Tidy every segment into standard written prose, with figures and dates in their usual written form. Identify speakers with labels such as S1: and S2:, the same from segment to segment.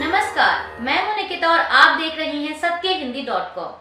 S1: नमस्कार, मैं हूं निकिता और आप देख रहे हैं सत्यहिंदी.com।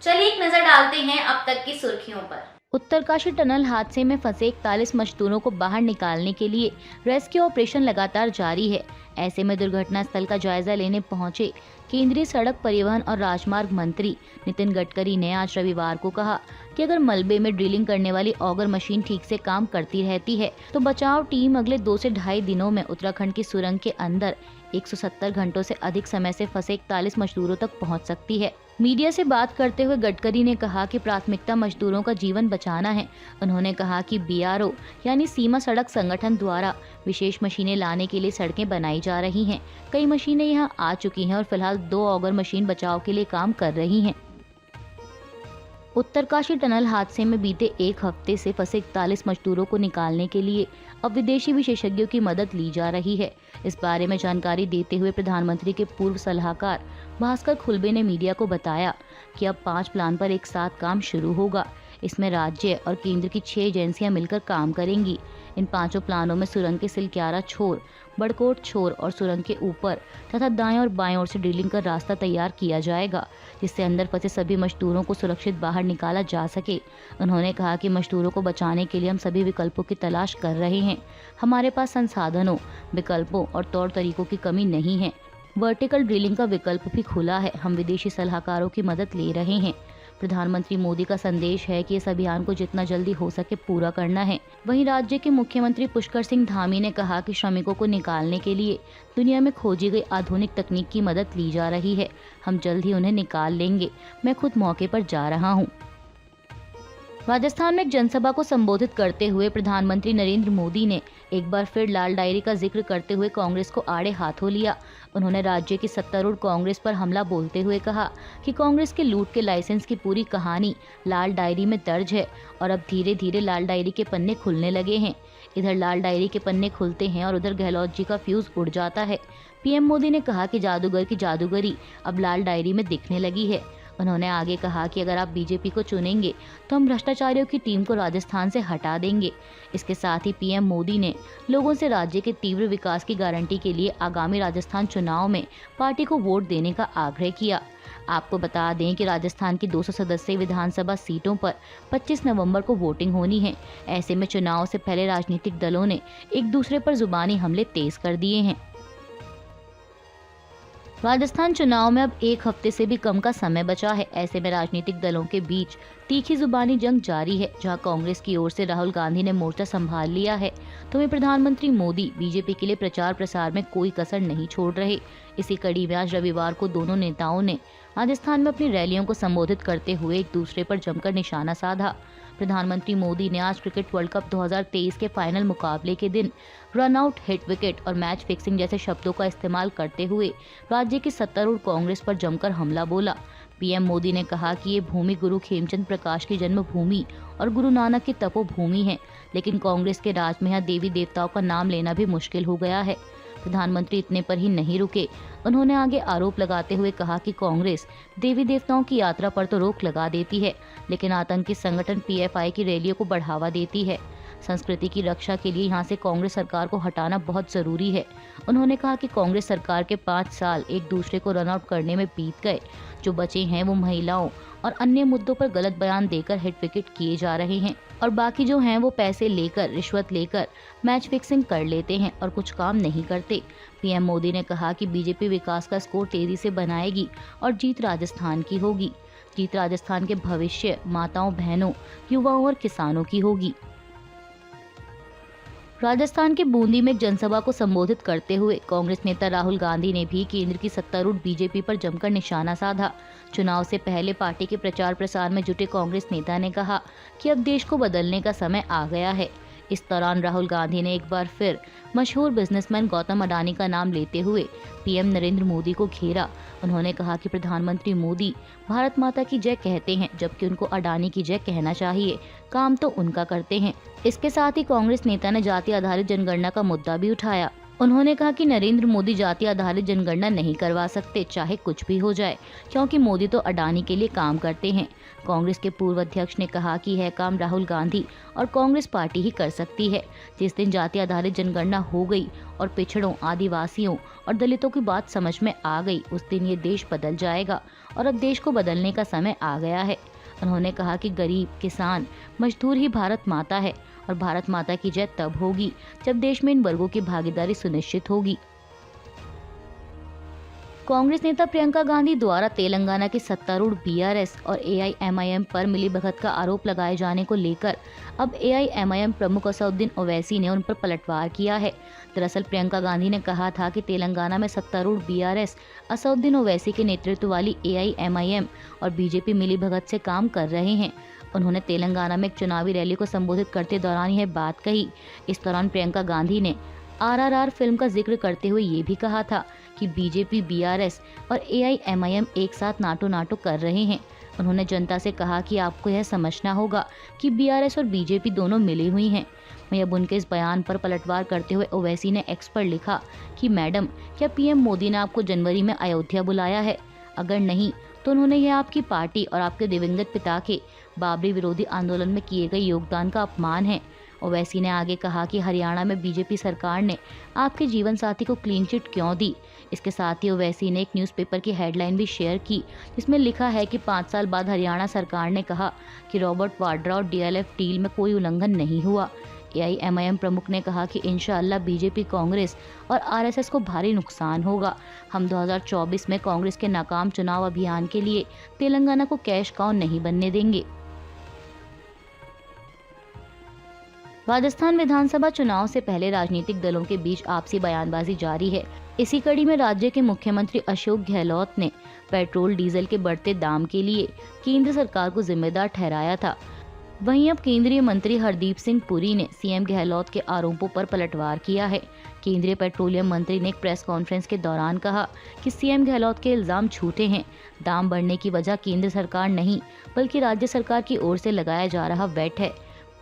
S1: चलिए एक नजर डालते हैं अब तक की सुर्खियों पर।
S2: उत्तरकाशी टनल हादसे में फंसे 41 मजदूरों को बाहर निकालने के लिए रेस्क्यू ऑपरेशन लगातार जारी है। ऐसे में दुर्घटना स्थल का जायजा लेने पहुंचे केंद्रीय सड़क परिवहन और राजमार्ग मंत्री नितिन गडकरी ने आज रविवार को कहा कि अगर मलबे में ड्रिलिंग करने वाली ऑगर मशीन ठीक से काम करती रहती है तो बचाव टीम अगले 2 से ढाई दिनों में उत्तराखंड की सुरंग के अंदर 170 घंटों से अधिक समय से फंसे 41 मजदूरों तक पहुंच सकती है। मीडिया से बात करते हुए गडकरी ने कहा कि प्राथमिकता मजदूरों का जीवन बचाना है। उन्होंने कहा कि BRO यानी सीमा सड़क संगठन द्वारा विशेष मशीनें लाने के लिए सड़कें बनाई जा रही हैं। कई मशीनें यहां आ चुकी हैं और फिलहाल 2 ऑगर मशीन बचाव के लिए काम कर रही हैं। उत्तरकाशी टनल हादसे में बीते एक हफ्ते से फंसे 41 मजदूरों को निकालने के लिए अब विदेशी विशेषज्ञों की मदद ली जा रही है। इस बारे में जानकारी देते हुए प्रधानमंत्री के पूर्व सलाहकार भास्कर खुल्बे ने मीडिया को बताया कि अब 5 प्लान पर एक साथ काम शुरू होगा। इसमें राज्य और केंद्र की 6 एजेंसियां मिलकर काम करेंगी। इन 5 प्लानों में सुरंग के सिलक्यारा छोर, बड़कोट छोर और सुरंग के ऊपर तथा दाएं और बाएं ओर से ड्रिलिंग कर रास्ता तैयार किया जाएगा, जिससे अंदर फंसे सभी मजदूरों को सुरक्षित बाहर निकाला जा सके। उन्होंने कहा कि मजदूरों को बचाने के लिए हम सभी विकल्पों की तलाश कर रहे हैं। हमारे पास संसाधनों, विकल्पों और तौर तरीकों की कमी नहीं है। वर्टिकल ड्रिलिंग का विकल्प भी खुला है। हम विदेशी सलाहकारों की मदद ले रहे हैं। प्रधानमंत्री मोदी का संदेश है कि इस अभियान को जितना जल्दी हो सके पूरा करना है। वहीं राज्य के मुख्यमंत्री पुष्कर सिंह धामी ने कहा कि श्रमिकों को निकालने के लिए दुनिया में खोजी गई आधुनिक तकनीक की मदद ली जा रही है। हम जल्द ही उन्हें निकाल लेंगे। मैं खुद मौके पर जा रहा हूँ। राजस्थान में एक जनसभा को संबोधित करते हुए प्रधानमंत्री नरेंद्र मोदी ने एक बार फिर लाल डायरी का जिक्र करते हुए कांग्रेस को आड़े हाथों लिया। उन्होंने राज्य की सत्तारूढ़ कांग्रेस पर हमला बोलते हुए कहा कि कांग्रेस के लूट के लाइसेंस की पूरी कहानी लाल डायरी में दर्ज है और अब धीरे धीरे लाल डायरी के पन्ने खुलने लगे हैं। इधर लाल डायरी के पन्ने खुलते हैं और उधर गहलोत जी का फ्यूज उड़ जाता है। PM मोदी ने कहा कि जादूगर की जादूगरी अब लाल डायरी में दिखने लगी है। उन्होंने आगे कहा कि अगर आप BJP को चुनेंगे तो हम भ्रष्टाचारियों की टीम को राजस्थान से हटा देंगे। इसके साथ ही PM मोदी ने लोगों से राज्य के तीव्र विकास की गारंटी के लिए आगामी राजस्थान चुनाव में पार्टी को वोट देने का आग्रह किया। आपको बता दें कि राजस्थान की 200 सदस्यीय विधानसभा सीटों पर 25 नवंबर को वोटिंग होनी है। ऐसे में चुनाव से पहले राजनीतिक दलों ने एक दूसरे पर जुबानी हमले तेज कर दिए हैं। राजस्थान चुनाव में अब एक हफ्ते से भी कम का समय बचा है। ऐसे में राजनीतिक दलों के बीच तीखी जुबानी जंग जारी है। जहां कांग्रेस की ओर से राहुल गांधी ने मोर्चा संभाल लिया है, तो वहीं प्रधानमंत्री मोदी BJP के लिए प्रचार प्रसार में कोई कसर नहीं छोड़ रहे। इसी कड़ी में आज रविवार को दोनों नेताओं ने राजस्थान में अपनी रैलियों को संबोधित करते हुए एक दूसरे पर जमकर निशाना साधा। प्रधानमंत्री मोदी ने आज क्रिकेट वर्ल्ड कप 2023 के फाइनल मुकाबले के दिन रन आउट, हिट विकेट और मैच फिक्सिंग जैसे शब्दों का इस्तेमाल करते हुए राज्य की सत्तारूढ़ कांग्रेस पर जमकर हमला बोला। PM मोदी ने कहा कि ये भूमि गुरु खेमचंद प्रकाश की जन्मभूमि और गुरु नानक की तपोभूमि है, लेकिन कांग्रेस के राज में यहाँ देवी देवताओं का नाम लेना भी मुश्किल हो गया है। प्रधानमंत्री इतने पर ही नहीं रुके। उन्होंने आगे आरोप लगाते हुए कहा कि कांग्रेस देवी देवताओं की यात्रा पर तो रोक लगा देती है, लेकिन आतंकी संगठन PFI की रैलियों को बढ़ावा देती है। संस्कृति की रक्षा के लिए यहाँ से कांग्रेस सरकार को हटाना बहुत जरूरी है। उन्होंने कहा कि कांग्रेस सरकार के 5 साल एक दूसरे को रन आउट करने में बीत गए। जो बचे हैं वो महिलाओं और अन्य मुद्दों पर गलत बयान देकर हिट विकेट किए जा रहे हैं और बाकी जो हैं वो पैसे लेकर, रिश्वत लेकर मैच फिक्सिंग कर लेते हैं और कुछ काम नहीं करते। PM मोदी ने कहा कि BJP विकास का स्कोर तेजी से बनाएगी और जीत राजस्थान की होगी। जीत राजस्थान के भविष्य, माताओं, बहनों, युवाओं और किसानों की होगी। राजस्थान के बूंदी में एक जनसभा को संबोधित करते हुए कांग्रेस नेता राहुल गांधी ने भी केंद्र की सत्तारूढ़ BJP पर जमकर निशाना साधा। चुनाव से पहले पार्टी के प्रचार प्रसार में जुटे कांग्रेस नेता ने कहा कि अब देश को बदलने का समय आ गया है। इस दौरान राहुल गांधी ने एक बार फिर मशहूर बिजनेसमैन गौतम अडानी का नाम लेते हुए PM नरेंद्र मोदी को घेरा। उन्होंने कहा कि प्रधानमंत्री मोदी भारत माता की जय कहते हैं, जबकि उनको अडानी की जय कहना चाहिए। काम तो उनका करते हैं। इसके साथ ही कांग्रेस नेता ने जाति आधारित जनगणना का मुद्दा भी उठाया। उन्होंने कहा कि नरेंद्र मोदी जाति आधारित जनगणना नहीं करवा सकते, चाहे कुछ भी हो जाए, क्योंकि मोदी तो अडानी के लिए काम करते हैं। कांग्रेस के पूर्व अध्यक्ष ने कहा कि यह काम राहुल गांधी और कांग्रेस पार्टी ही कर सकती है। जिस दिन जाति आधारित जनगणना हो गई और पिछड़ों, आदिवासियों और दलितों की बात समझ में आ गई, उस दिन ये देश बदल जाएगा और अब देश को बदलने का समय आ गया है। उन्होंने कहा कि गरीब, किसान, मजदूर ही भारत माता है और भारत माता की जय तब होगी जब देश में इन वर्गों की भागीदारी सुनिश्चित होगी। कांग्रेस नेता प्रियंका गांधी द्वारा तेलंगाना के सत्तारूढ़ बीआरएस और एआईएमआईएम पर मिलीभगत का आरोप लगाए जाने को लेकर अब एआईएमआईएम प्रमुख असदुद्दीन ओवैसी ने उन पर पलटवार किया है। दरअसल प्रियंका गांधी ने कहा था कि तेलंगाना में सत्तारूढ़ बीआरएस, असदुद्दीन ओवैसी के नेतृत्व वाली एआईएमआईएम और बीजेपी मिलीभगत से काम कर रहे हैं। उन्होंने तेलंगाना में एक चुनावी रैली को संबोधित करते दौरान यह बात कही। इस दौरान प्रियंका गांधी ने आरआरआर फिल्म का जिक्र करते हुए ये भी कहा था कि बीजेपी, बीआरएस और एआईएमआईएम एक साथ नाटो नाटो कर रहे हैं। उन्होंने जनता से कहा कि आपको यह समझना होगा कि बीआरएस और बीजेपी दोनों मिली हुई हैं। वहीं अब उनके इस बयान पर पलटवार करते हुए ओवैसी ने एक्स पर लिखा कि मैडम, क्या पीएम मोदी ने आपको जनवरी में अयोध्या बुलाया है? अगर नहीं तो उन्होंने यह आपकी पार्टी और आपके दिवंगत पिता के बाबरी विरोधी आंदोलन में किए गए योगदान का अपमान है। ओवैसी ने आगे कहा कि हरियाणा में बीजेपी सरकार ने आपके जीवन साथी को क्लीन चिट क्यों दी। इसके साथ ही ओवैसी ने एक न्यूज़पेपर की हेडलाइन भी शेयर की जिसमें लिखा है कि 5 साल बाद हरियाणा सरकार ने कहा कि रॉबर्ट वाड्रा और डीएलएफ डील में कोई उल्लंघन नहीं हुआ। एआईएमआईएम प्रमुख ने कहा कि इंशाअल्लाह बीजेपी, कांग्रेस और आरएसएस को भारी नुकसान होगा। हम 2024 में कांग्रेस के नाकाम चुनाव अभियान के लिए तेलंगाना को कैश काउ नहीं बनने देंगे। राजस्थान विधानसभा चुनाव से पहले राजनीतिक दलों के बीच आपसी बयानबाजी जारी है। इसी कड़ी में राज्य के मुख्यमंत्री अशोक गहलोत ने पेट्रोल डीजल के बढ़ते दाम के लिए केंद्र सरकार को जिम्मेदार ठहराया था। वहीं अब केंद्रीय मंत्री हरदीप सिंह पुरी ने सीएम गहलोत के आरोपों पर पलटवार किया है। केंद्रीय पेट्रोलियम मंत्री ने एक प्रेस कॉन्फ्रेंस के दौरान कहा कि सीएम गहलोत के इल्जाम झूठे हैं। दाम बढ़ने की वजह केंद्र सरकार नहीं बल्कि राज्य सरकार की ओर से लगाया जा रहा वैट है।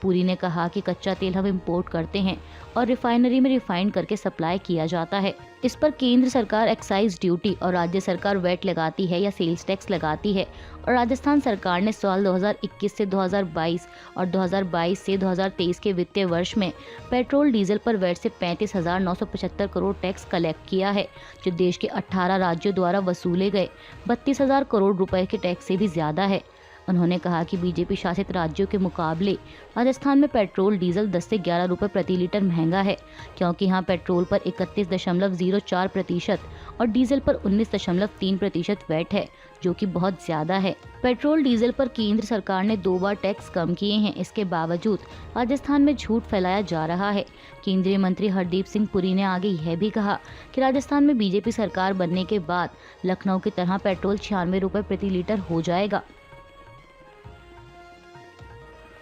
S2: पुरी ने कहा कि कच्चा तेल हम इंपोर्ट करते हैं और रिफाइनरी में रिफाइन करके सप्लाई किया जाता है। इस पर केंद्र सरकार एक्साइज ड्यूटी और राज्य सरकार वैट लगाती है या सेल्स टैक्स लगाती है। और राजस्थान सरकार ने साल 2021 से 2022 और 2022 से 2023 के वित्तीय वर्ष में पेट्रोल डीजल पर वैट से 35,975 करोड़ टैक्स कलेक्ट किया है, जो देश के 18 राज्यों द्वारा वसूले गए 32,000 करोड़ रुपए के टैक्स से भी ज्यादा है। उन्होंने कहा कि बीजेपी शासित राज्यों के मुकाबले राजस्थान में पेट्रोल डीजल 10 से 11 रुपए प्रति लीटर महंगा है, क्योंकि यहाँ पेट्रोल पर 31.04% और डीजल पर 19.3% वैट है, जो कि बहुत ज्यादा है। पेट्रोल डीजल पर केंद्र सरकार ने 2 बार टैक्स कम किए हैं। इसके बावजूद राजस्थान में झूठ फैलाया जा रहा है। केंद्रीय मंत्री हरदीप सिंह पुरी ने आगे यह भी कहा कि राजस्थान में बीजेपी सरकार बनने के बाद लखनऊ की तरह पेट्रोल 96 रुपए प्रति लीटर हो जाएगा।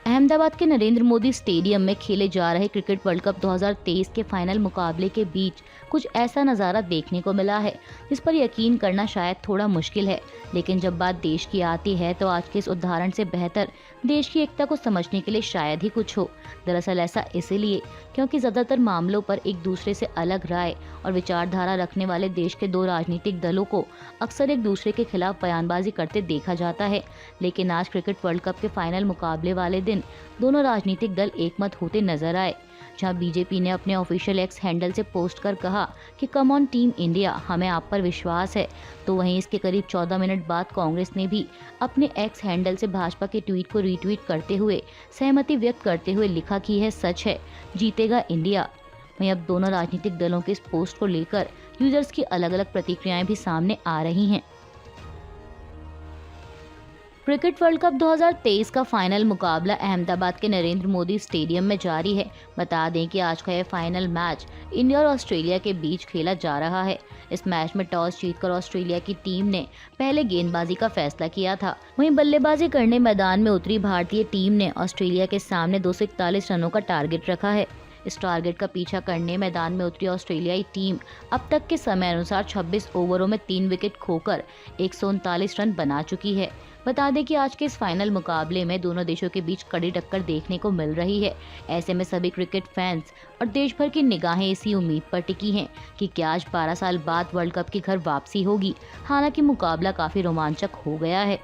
S2: अहमदाबाद के नरेंद्र मोदी स्टेडियम में खेले जा रहे क्रिकेट वर्ल्ड कप 2023 के फाइनल मुकाबले के बीच कुछ ऐसा नज़ारा देखने को मिला है जिस पर यकीन करना शायद थोड़ा मुश्किल है, लेकिन जब बात देश की आती है तो आज के इस उदाहरण से बेहतर देश की एकता को समझने के लिए शायद ही कुछ हो। दरअसल ऐसा इसलिए क्योंकि ज़्यादातर मामलों पर एक दूसरे से अलग राय और विचारधारा रखने वाले देश के 2 राजनीतिक दलों को अक्सर एक दूसरे के खिलाफ बयानबाजी करते देखा जाता है। लेकिन आज क्रिकेट वर्ल्ड कप के फाइनल मुकाबले वाले दिन दोनों राजनीतिक दल एकमत होते नजर आए, जहां बीजेपी ने अपने ऑफिशियल एक्स हैंडल से पोस्ट कर कहा कि कम ऑन टीम इंडिया, हमें आप पर विश्वास है। तो वहीं इसके करीब 14 मिनट बाद कांग्रेस ने भी अपने एक्स हैंडल से भाजपा के ट्वीट को रीट्वीट करते हुए सहमति व्यक्त करते हुए लिखा कि यह सच है, जीतेगा इंडिया। वहीं अब दोनों राजनीतिक दलों के इस पोस्ट को लेकर यूजर्स की अलग अलग प्रतिक्रियाएं भी सामने आ रही हैं। क्रिकेट वर्ल्ड कप 2023 का फाइनल मुकाबला अहमदाबाद के नरेंद्र मोदी स्टेडियम में जारी है। बता दें कि आज का यह फाइनल मैच इंडिया और ऑस्ट्रेलिया के बीच खेला जा रहा है। इस मैच में टॉस जीतकर ऑस्ट्रेलिया की टीम ने पहले गेंदबाजी का फैसला किया था। वहीं बल्लेबाजी करने मैदान में उतरी भारतीय टीम ने ऑस्ट्रेलिया के सामने 241 रनों का टारगेट रखा है। इस टारगेट का पीछा करने मैदान में उतरी ऑस्ट्रेलियाई टीम अब तक के समय अनुसार 26 ओवरों में 3 विकेट खोकर 139 रन बना चुकी है। बता दें कि आज के इस फाइनल मुकाबले में दोनों देशों के बीच कड़ी टक्कर देखने को मिल रही है। ऐसे में सभी क्रिकेट फैंस और देश भर की निगाहें इसी उम्मीद पर टिकी हैं कि क्या आज 12 साल बाद वर्ल्ड कप की घर वापसी होगी। हालांकि मुकाबला काफी रोमांचक हो गया है।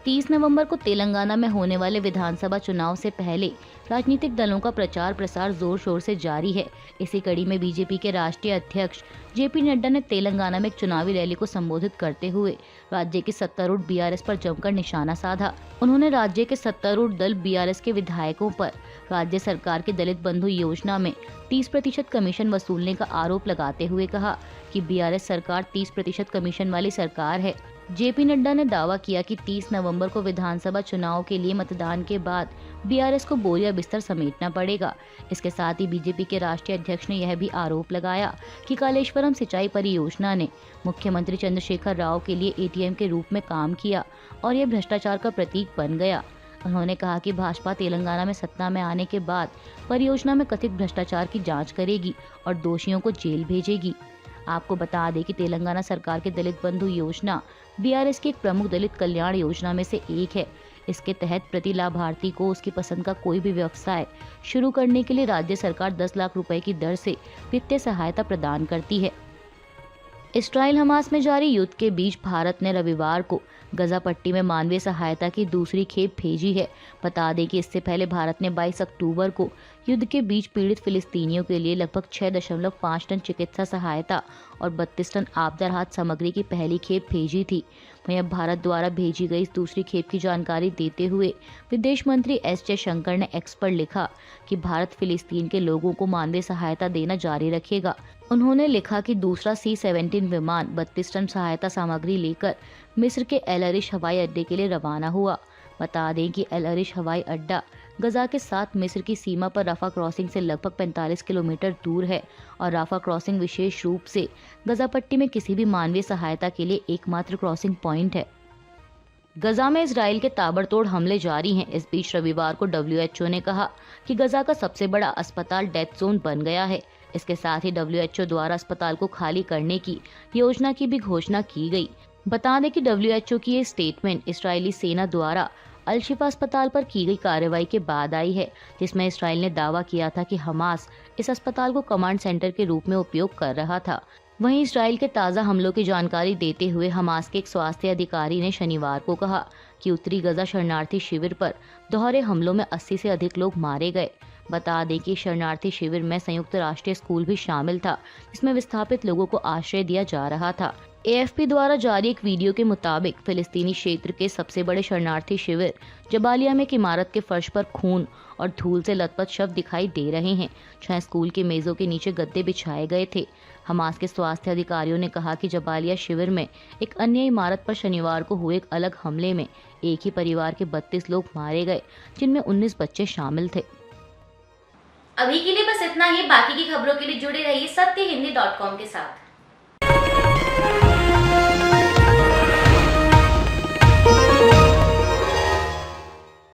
S2: 30 नवंबर को तेलंगाना में होने वाले विधानसभा चुनाव से पहले राजनीतिक दलों का प्रचार प्रसार जोर शोर से जारी है। इसी कड़ी में बीजेपी के राष्ट्रीय अध्यक्ष जेपी नड्डा ने तेलंगाना में एक चुनावी रैली को संबोधित करते हुए राज्य के सत्तारूढ़ बीआरएस पर जमकर निशाना साधा। उन्होंने राज्य के सत्तारूढ़ दल बीआरएस के विधायकों पर राज्य सरकार की दलित बंधु योजना में 30% कमीशन वसूलने का आरोप लगाते हुए कहा कि बीआरएस सरकार 30% कमीशन वाली सरकार है। जेपी नड्डा ने दावा किया कि 30 नवंबर को विधानसभा चुनाव के लिए मतदान के बाद बीआरएस को बोरिया बिस्तर समेटना पड़ेगा। इसके साथ ही बीजेपी के राष्ट्रीय अध्यक्ष ने यह भी आरोप लगाया कि कालेश्वरम सिंचाई परियोजना ने मुख्यमंत्री चंद्रशेखर राव के लिए एटीएम के रूप में काम किया और यह भ्रष्टाचार का प्रतीक बन गया। उन्होंने कहा कि भाजपा तेलंगाना में सत्ता में आने के बाद परियोजना में कथित भ्रष्टाचार की जाँच करेगी और दोषियों को जेल भेजेगी। आपको बता दें कि तेलंगाना सरकार की दलित बंधु योजना बीआरएस की एक प्रमुख दलित कल्याण योजना में से एक है। इसके तहत प्रति लाभार्थी को उसकी पसंद का कोई भी व्यवसाय शुरू करने के लिए राज्य सरकार 10 लाख रुपए की दर से वित्तीय सहायता प्रदान करती है। इस्राइल हमास में जारी युद्ध के बीच भारत ने रविवार को गजा पट्टी में मानवीय सहायता की दूसरी खेप भेजी है। बता दें कि इससे पहले भारत ने 22 अक्टूबर को युद्ध के बीच पीड़ित फिलिस्तीनियों के लिए लगभग 6.5 टन चिकित्सा सहायता और 32 टन आपदा राहत सामग्री की पहली खेप भेजी थी। वहीं अब भारत द्वारा भेजी गई इस दूसरी खेप की जानकारी देते हुए विदेश मंत्री एस जयशंकर ने एक्स पर लिखा कि भारत फिलिस्तीन के लोगों को मानवीय सहायता देना जारी रखेगा। उन्होंने लिखा कि दूसरा C-17 विमान 32 टन सहायता सामग्री लेकर मिस्र के एल अरिश हवाई अड्डे के लिए रवाना हुआ। बता दें कि एल अरिश हवाई अड्डा गजा के साथ मिस्र की सीमा पर राफा क्रॉसिंग से लगभग 45 किलोमीटर दूर है और राफा क्रॉसिंग विशेष रूप से गजा पट्टी में किसी भी मानवीय सहायता के लिए एकमात्र क्रॉसिंग पॉइंट है। गजा में इजराइल के ताबड़तोड़ हमले जारी हैं। इस बीच रविवार को WHO ने कहा कि गजा का सबसे बड़ा अस्पताल डेथ जोन बन गया है। इसके साथ ही WHO द्वारा अस्पताल को खाली करने की योजना की भी घोषणा की गई। बता दें कि WHO की ये स्टेटमेंट इस्राएली सेना द्वारा अल-शिफा अस्पताल पर की गई कार्रवाई के बाद आई है, जिसमें इस्राएल ने दावा किया था कि हमास इस अस्पताल को कमांड सेंटर के रूप में उपयोग कर रहा था। वहीं इस्राएल के ताज़ा हमलों की जानकारी देते हुए हमास के एक स्वास्थ्य अधिकारी ने शनिवार को कहा कि उत्तरी गजा शरणार्थी शिविर पर दोहरे हमलों में 80 से अधिक लोग मारे गए। बता दें कि शरणार्थी शिविर में संयुक्त राष्ट्रीय स्कूल भी शामिल था, जिसमें विस्थापित लोगों को आश्रय दिया जा रहा था। AFP द्वारा जारी एक वीडियो के मुताबिक फिलिस्तीनी क्षेत्र के सबसे बड़े शरणार्थी शिविर जबालिया में एक इमारत के फर्श पर खून और धूल से लथपथ शव दिखाई दे रहे हैं, जहां स्कूल के मेजों के नीचे गद्दे बिछाए गए थे। हमास के स्वास्थ्य अधिकारियों ने कहा कि जबालिया शिविर में एक अन्य इमारत पर शनिवार को हुए एक अलग हमले में एक ही परिवार के 32 लोग मारे गए, जिनमें 19 बच्चे शामिल थे।
S1: अभी के लिए बस इतना ही। बाकी की खबरों के लिए जुड़े रहिए सत्यहिंदी.com के साथ।